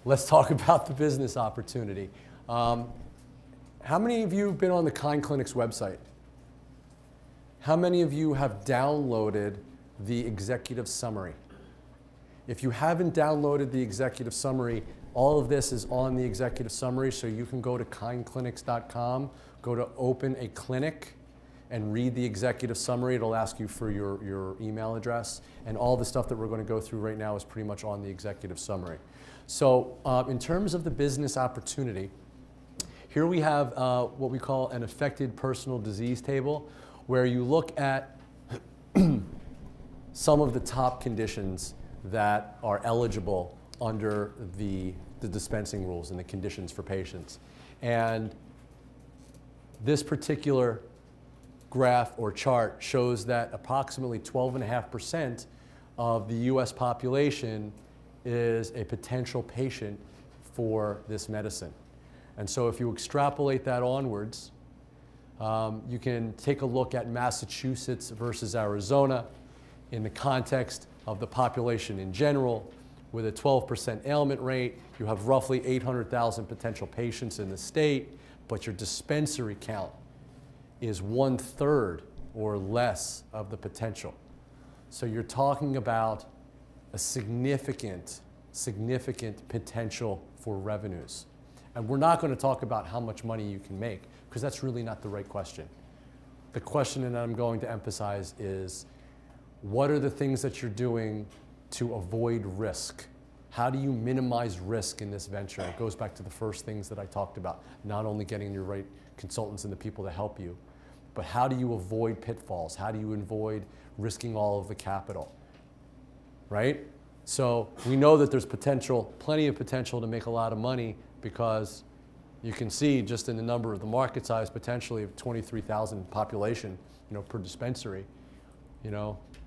let's talk about the business opportunity. How many of you have been on the Kind Clinics website? How many of you have downloaded the executive summary? If you haven't downloaded the executive summary, all of this is on the executive summary, so you can go to kindclinics.com, go to open a clinic, and read the executive summary. It'll ask you for your email address, and all the stuff that we're going to go through right now is pretty much on the executive summary. So in terms of the business opportunity, here we have what we call an affected personal disease table, where you look at some of the top conditions that are eligible under the dispensing rules and the conditions for patients. And this particular graph or chart shows that approximately 12.5% of the US population is a potential patient for this medicine. And so if you extrapolate that onwards, you can take a look at Massachusetts versus Arizona in the context of the population in general. With a 12% ailment rate, you have roughly 800,000 potential patients in the state, but your dispensary count is 1/3 or less of the potential. So you're talking about a significant potential for revenues. And we're not going to talk about how much money you can make, because that's really not the right question. The question that I'm going to emphasize is, what are the things that you're doing to avoid risk? How do you minimize risk in this venture? It goes back to the first things that I talked about, not only getting your right consultants and the people to help you, but how do you avoid pitfalls? How do you avoid risking all of the capital, right? So we know that there's potential, plenty of potential to make a lot of money, because you can see just in the number of the market size potentially of 23,000 population, per dispensary,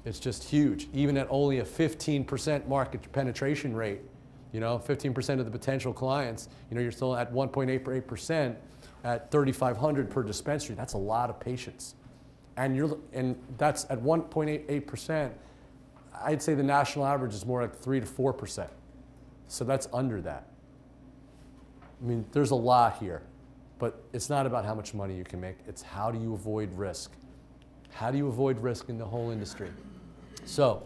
it's just huge. Even at only a 15% market penetration rate, 15% of the potential clients, you're still at 1.8% at 3,500 per dispensary. That's a lot of patients. And that's at 1.88%. I'd say the national average is more like 3 to 4%. So that's under that. I mean, there's a lot here, but it's not about how much money you can make. It's how do you avoid risk? How do you avoid risk in the whole industry? So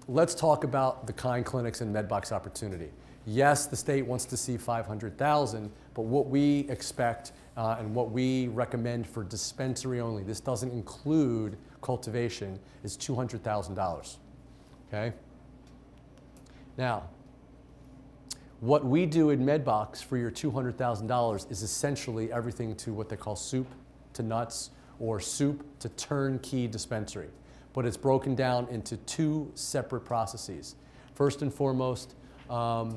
let's talk about the Kind Clinics and Medbox opportunity. Yes, the state wants to see 500,000, but what we expect and what we recommend for dispensary only, this doesn't include cultivation, is $200,000, okay? Now, what we do in Medbox for your $200,000 is essentially everything to what they call soup to nuts or soup to turnkey dispensary. But it's broken down into two separate processes. First and foremost, or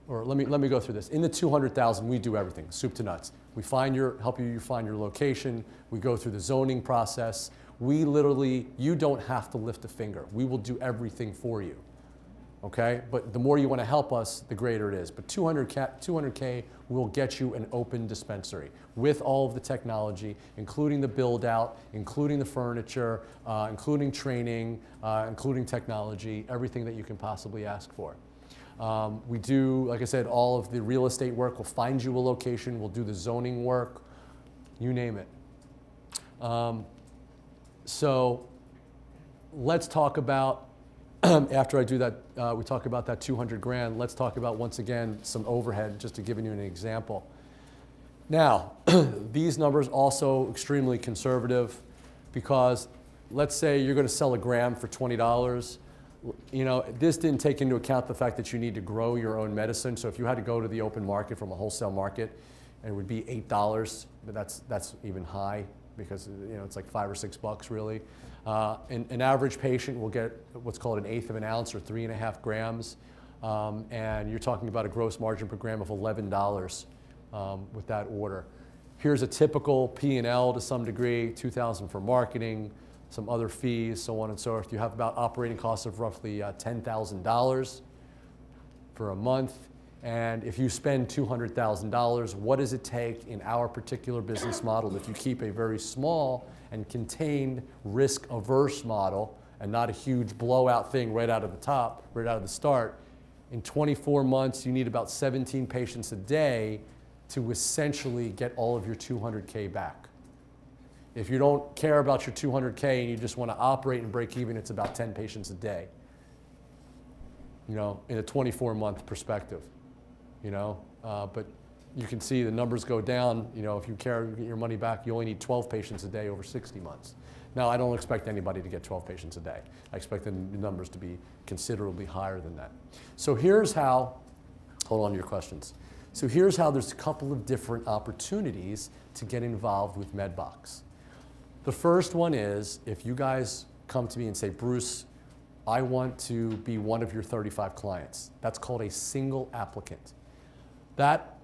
let me go through this. In the $200,000, we do everything, soup to nuts. We help you find your location. We go through the zoning process. We literally, you don't have to lift a finger. We will do everything for you. Okay, but the more you want to help us, the greater it is. But 200K will get you an open dispensary with all of the technology, including the build out, including the furniture, including training, including technology, everything that you can possibly ask for. We do, like I said, all of the real estate work. We'll find you a location. We'll do the zoning work, you name it. So let's talk about, after I do that, we talk about that 200 grand, let's talk about, once again, some overhead, just to give you an example. Now, these numbers also extremely conservative, because let's say you're going to sell a gram for $20. This didn't take into account the fact that you need to grow your own medicine. So if you had to go to the open market from a wholesale market, it would be $8, but that's even high, because it's like $5 or $6 really. An average patient will get what's called an 1/8 of an ounce, or 3.5 grams, and you're talking about a gross margin per gram of $11 with that order. Here's a typical P&L to some degree: $2,000 for marketing, some other fees, so on and so forth. You have about operating costs of roughly $10,000 for a month. And if you spend $200,000, what does it take in our particular business model, if you keep a very small and contained, risk-averse model, and not a huge blowout thing right out of the top, right out of the start? In 24 months, you need about 17 patients a day to essentially get all of your 200K back. If you don't care about your 200K and you just want to operate and break even, it's about 10 patients a day, you know, in a 24-month perspective, you know. But you can see the numbers go down. You know, if you care to get your money back, you only need 12 patients a day over 60 months. Now, I don't expect anybody to get 12 patients a day. I expect the numbers to be considerably higher than that. So here's how, hold on to your questions. So here's how there's a couple of different opportunities to get involved with Medbox. The first one is if you guys come to me and say, Bruce, I want to be one of your 35 clients. That's called a single applicant. That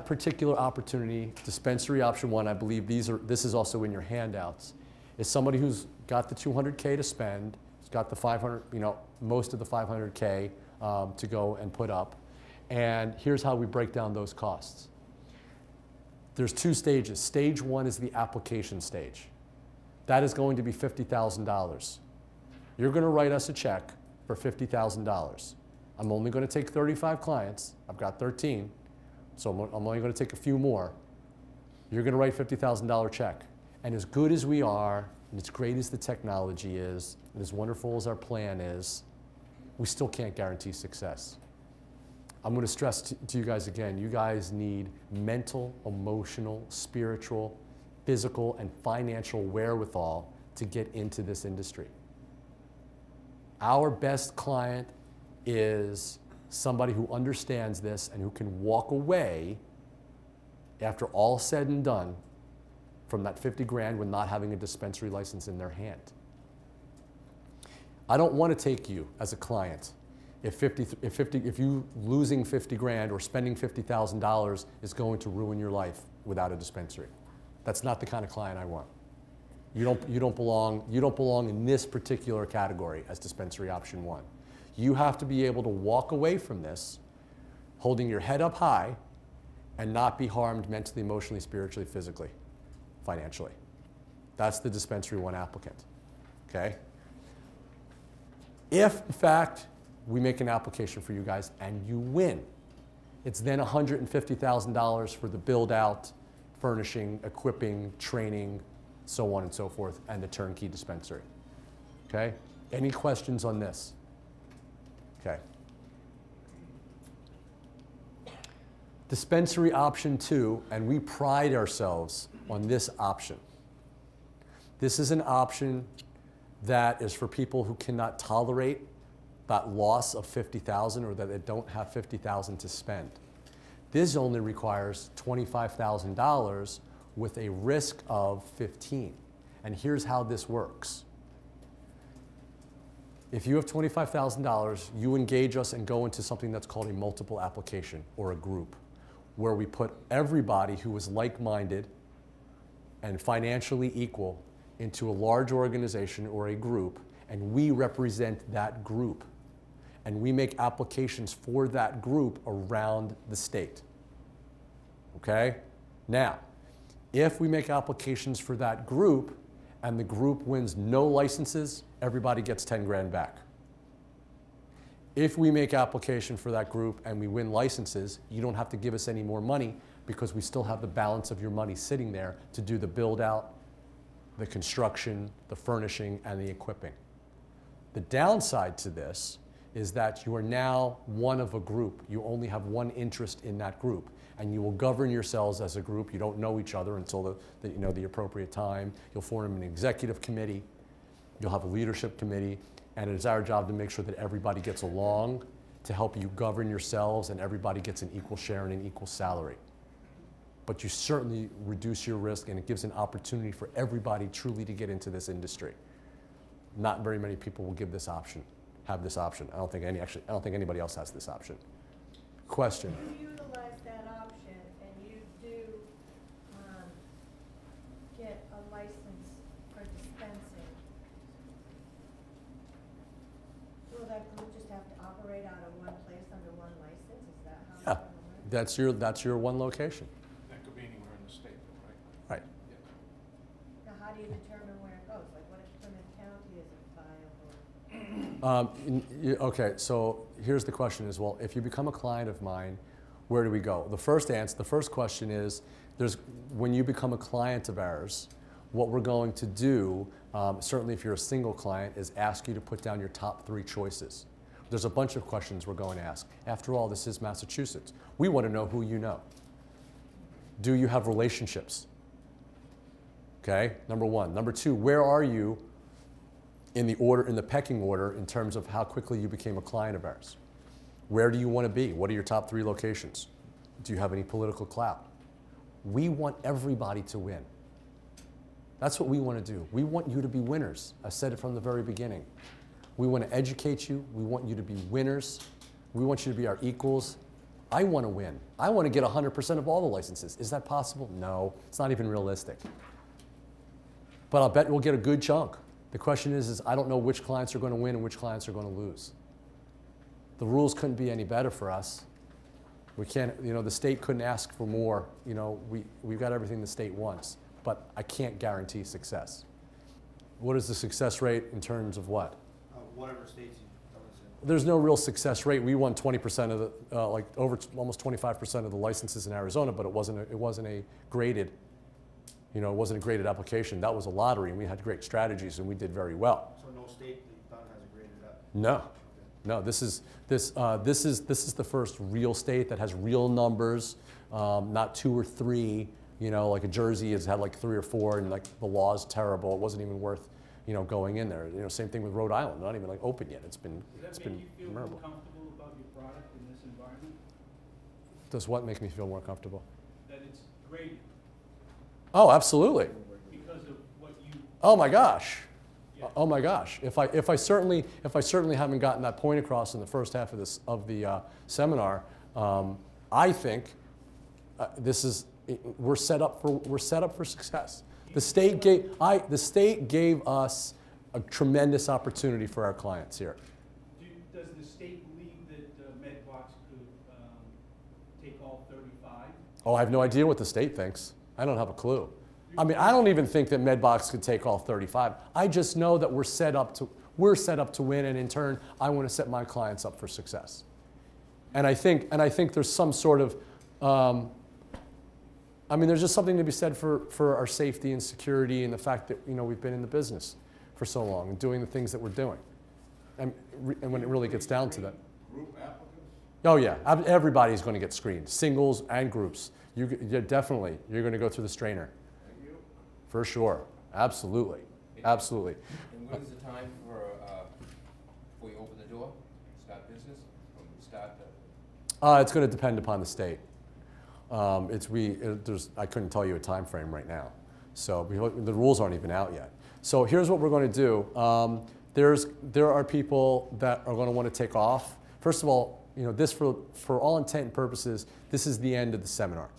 particular opportunity, dispensary option one, I believe this is also in your handouts, is somebody who's got the 200K to spend, who's got the 500, you know, most of the 500K to go and put up. And here's how we break down those costs. There's two stages. Stage one is the application stage. That is going to be $50,000. You're going to write us a check for $50,000. I'm only going to take 35 clients. I've got 13, so I'm only going to take a few more. You're going to write a $50,000 check. And as good as we are, and as great as the technology is, and as wonderful as our plan is, we still can't guarantee success. I'm going to stress to you guys again, you guys need mental, emotional, spiritual, physical, and financial wherewithal to get into this industry. Our best client is somebody who understands this and who can walk away after all said and done from that 50 grand with not having a dispensary license in their hand. I don't want to take you as a client if you losing 50 grand or spending $50,000 is going to ruin your life without a dispensary. That's not the kind of client I want. You don't belong in this particular category as dispensary option one. You have to be able to walk away from this holding your head up high and not be harmed mentally, emotionally, spiritually, physically, financially. That's the dispensary one applicant, okay? If, in fact, we make an application for you guys and you win, it's then $150,000 for the build out, furnishing, equipping, training, so on and so forth, and the turnkey dispensary, okay? Any questions on this? Okay. Dispensary option two, and we pride ourselves on this option. This is an option that is for people who cannot tolerate that loss of $50,000 or that they don't have $50,000 to spend. This only requires $25,000 with a risk of 15. And here's how this works. If you have $25,000, you engage us and go into something that's called a multiple application or a group, where we put everybody who is like-minded and financially equal into a large organization or a group, and we represent that group. And we make applications for that group around the state. Okay? Now, if we make applications for that group and the group wins no licenses, everybody gets 10 grand back. If we make application for that group and we win licenses, you don't have to give us any more money because we still have the balance of your money sitting there to do the build out, the construction, the furnishing, and the equipping. The downside to this is that you are now one of a group. You only have one interest in that group, and you will govern yourselves as a group. You don't know each other until the appropriate time. You'll form an executive committee. You'll have a leadership committee, and it is our job to make sure that everybody gets along to help you govern yourselves and everybody gets an equal share and an equal salary. But you certainly reduce your risk, and it gives an opportunity for everybody truly to get into this industry. Not very many people will give this option, have this option. I don't think anybody else has this option. Question? If you utilize that option and you do get a license for dispensing, will that group just have to operate out of one place under one license? Is that how it's going to work? That's your one location. That could be anywhere in the state, right? Right. Yeah. Now, how do you determine where it goes? Like, what if Plymouth County isn't viable? Okay, so here's the question is, well, if you become a client of mine, where do we go? The first question is, when you become a client of ours, what we're going to do, certainly if you're a single client, is ask you to put down your top 3 choices. There's a bunch of questions we're going to ask. After all, this is Massachusetts. We want to know who you know. Do you have relationships? Okay, number 1. Number 2, where are you in the pecking order in terms of how quickly you became a client of ours? Where do you want to be? What are your top 3 locations? Do you have any political clout? We want everybody to win. That's what we want to do. We want you to be winners. I said it from the very beginning. We want to educate you. We want you to be winners. We want you to be our equals. I want to win. I want to get 100% of all the licenses. Is that possible? No, it's not even realistic. But I'll bet we'll get a good chunk. The question is I don't know which clients are going to win and which clients are going to lose. The rules couldn't be any better for us. We can't, the state couldn't ask for more. We've got everything the state wants, but I can't guarantee success. What is the success rate in terms of what? Whatever states you represent. There's no real success rate. We won 20% of the, almost 25% of the licenses in Arizona, but it wasn't a graded, it wasn't a graded application. That was a lottery, and we had great strategies, and we did very well. So no state that you thought has it graded up? No. Okay. No, this is the first real state that has real numbers, not 2 or 3. Like a Jersey has had like 3 or 4, and like the law is terrible. It wasn't even worth, going in there. Same thing with Rhode Island. Not even like open yet. It's been memorable. Does that make you feel more comfortable about your product in this environment? Does what make me feel more comfortable? That it's graded. Oh, absolutely. Because of what you. Oh my gosh. Yeah. Oh my gosh. If I certainly haven't gotten that point across in the first half of the seminar, I think we're set up for success. The state gave us a tremendous opportunity for our clients here. Does the state believe that Medbox could take all 35? Oh, I have no idea what the state thinks. I don't have a clue. I mean, I don't even think that Medbox could take all 35. I just know that we're set up to win, and in turn, I want to set my clients up for success. And I think there's some sort of, there's just something to be said for our safety and security, and the fact that we've been in the business for so long and doing the things that we're doing. And when it really gets down to that. Group applicants? Oh yeah, everybody's going to get screened, singles and groups. You're definitely, you're going to go through the strainer. Thank you. For sure, absolutely, absolutely. And when is the time before you open the door, start business, from start to? It's going to depend upon the state. I couldn't tell you a time frame right now. So the rules aren't even out yet. So here's what we're going to do. There are people that are going to want to take off. First of all, this for all intent and purposes, this is the end of the seminar.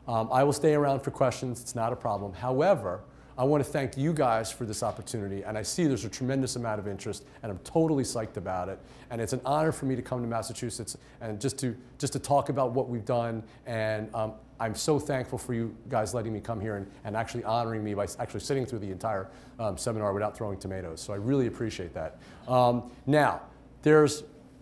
I will stay around for questions. It's not a problem. However, I want to thank you guys for this opportunity, and I see there's a tremendous amount of interest, and I'm totally psyched about it. And it's an honor for me to come to Massachusetts and just to talk about what we've done. And I'm so thankful for you guys letting me come here and actually honoring me by actually sitting through the entire seminar without throwing tomatoes. So I really appreciate that. Now,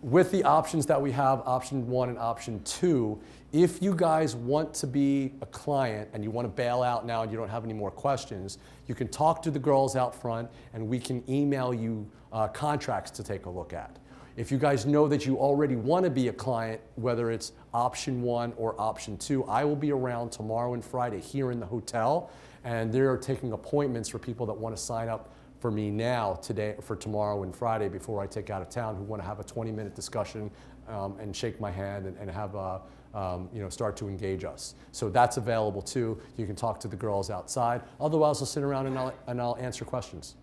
with the options that we have, option 1 and option 2, if you guys want to be a client and you want to bail out now and you don't have any more questions, you can talk to the girls out front and we can email you contracts to take a look at. If you guys know that you already want to be a client, whether it's option 1 or option 2, I will be around tomorrow and Friday here in the hotel, and they're taking appointments for people that want to sign up for me now, today, for tomorrow and Friday before I take out of town, who want to have a 20-minute discussion and shake my hand and have start to engage us. So that's available too. You can talk to the girls outside. Otherwise, I'll sit around and I'll answer questions.